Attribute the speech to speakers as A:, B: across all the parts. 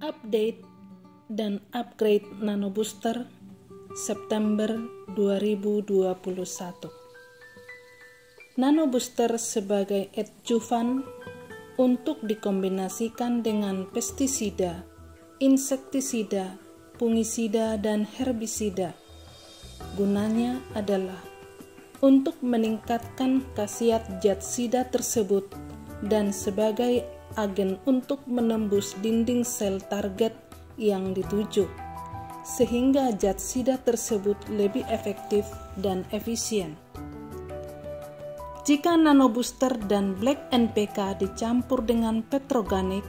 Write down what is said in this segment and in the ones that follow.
A: Update dan upgrade Nano Booster September 2021. Nano Booster sebagai adjuvan untuk dikombinasikan dengan pestisida, insektisida, fungisida, dan herbisida. Gunanya adalah untuk meningkatkan khasiat zatsida tersebut dan sebagai agen untuk menembus dinding sel target yang dituju, sehingga zatsida tersebut lebih efektif dan efisien. Jika Nano Booster dan Black NPK dicampur dengan petroganik,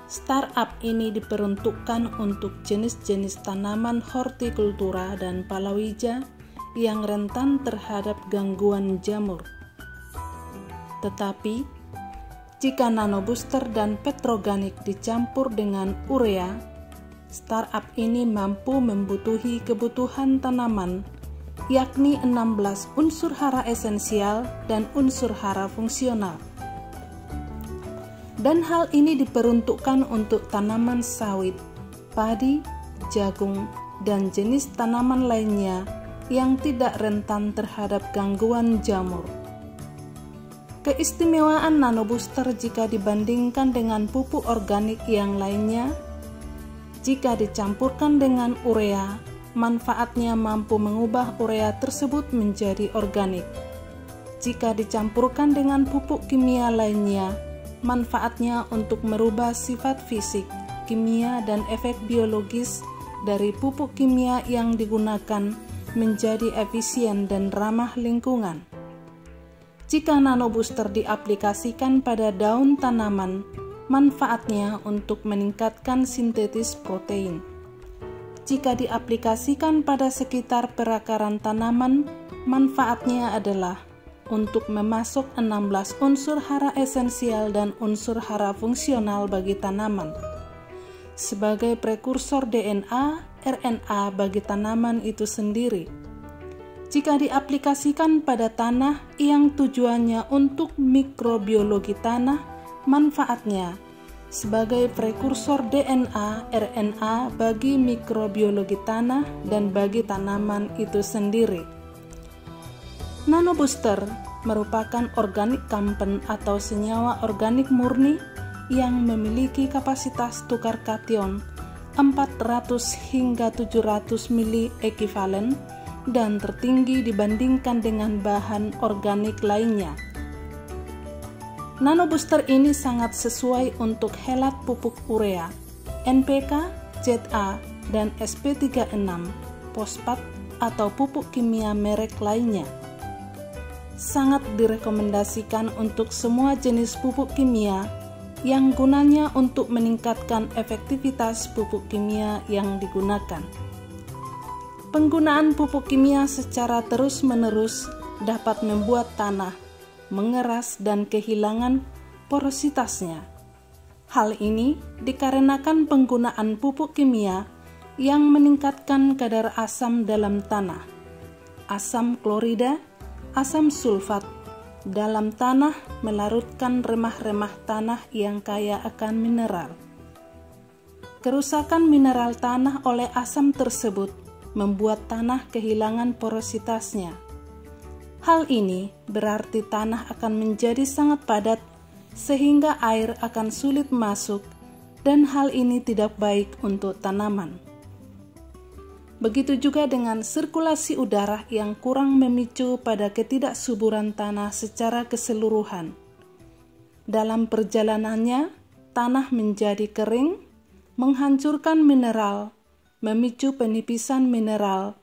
A: startup ini diperuntukkan untuk jenis-jenis tanaman hortikultura dan palawija yang rentan terhadap gangguan jamur. Tetapi, jika Nano Booster dan petroganik dicampur dengan urea, startup ini mampu membutuhi kebutuhan tanaman, yakni 16 unsur hara esensial dan unsur hara fungsional. Dan hal ini diperuntukkan untuk tanaman sawit, padi, jagung, dan jenis tanaman lainnya yang tidak rentan terhadap gangguan jamur. Keistimewaan Nano Booster jika dibandingkan dengan pupuk organik yang lainnya, jika dicampurkan dengan urea, manfaatnya mampu mengubah urea tersebut menjadi organik. Jika dicampurkan dengan pupuk kimia lainnya, manfaatnya untuk merubah sifat fisik, kimia, dan efek biologis dari pupuk kimia yang digunakan menjadi efisien dan ramah lingkungan. Jika Nano Booster diaplikasikan pada daun tanaman, manfaatnya untuk meningkatkan sintetis protein. Jika diaplikasikan pada sekitar perakaran tanaman, manfaatnya adalah untuk memasok 16 unsur hara esensial dan unsur hara fungsional bagi tanaman, sebagai prekursor DNA, RNA bagi tanaman itu sendiri. Jika diaplikasikan pada tanah yang tujuannya untuk mikrobiologi tanah, manfaatnya sebagai prekursor DNA, RNA bagi mikrobiologi tanah dan bagi tanaman itu sendiri. Nano Booster merupakan organik kampen atau senyawa organik murni yang memiliki kapasitas tukar kation 400 hingga 700 mili ekivalen dan tertinggi dibandingkan dengan bahan organik lainnya. Nano Booster ini sangat sesuai untuk helat pupuk urea, NPK, ZA, dan SP36, fosfat atau pupuk kimia merek lainnya. Sangat direkomendasikan untuk semua jenis pupuk kimia yang gunanya untuk meningkatkan efektivitas pupuk kimia yang digunakan. Penggunaan pupuk kimia secara terus-menerus dapat membuat tanah mengeras dan kehilangan porositasnya. Hal ini dikarenakan penggunaan pupuk kimia yang meningkatkan kadar asam dalam tanah, asam klorida, asam sulfat dalam tanah melarutkan remah-remah tanah yang kaya akan mineral. Kerusakan mineral tanah oleh asam tersebut membuat tanah kehilangan porositasnya. Hal ini berarti tanah akan menjadi sangat padat sehingga air akan sulit masuk dan hal ini tidak baik untuk tanaman. Begitu juga dengan sirkulasi udara yang kurang memicu pada ketidaksuburan tanah secara keseluruhan. Dalam perjalanannya, tanah menjadi kering, menghancurkan mineral, memicu penipisan mineral,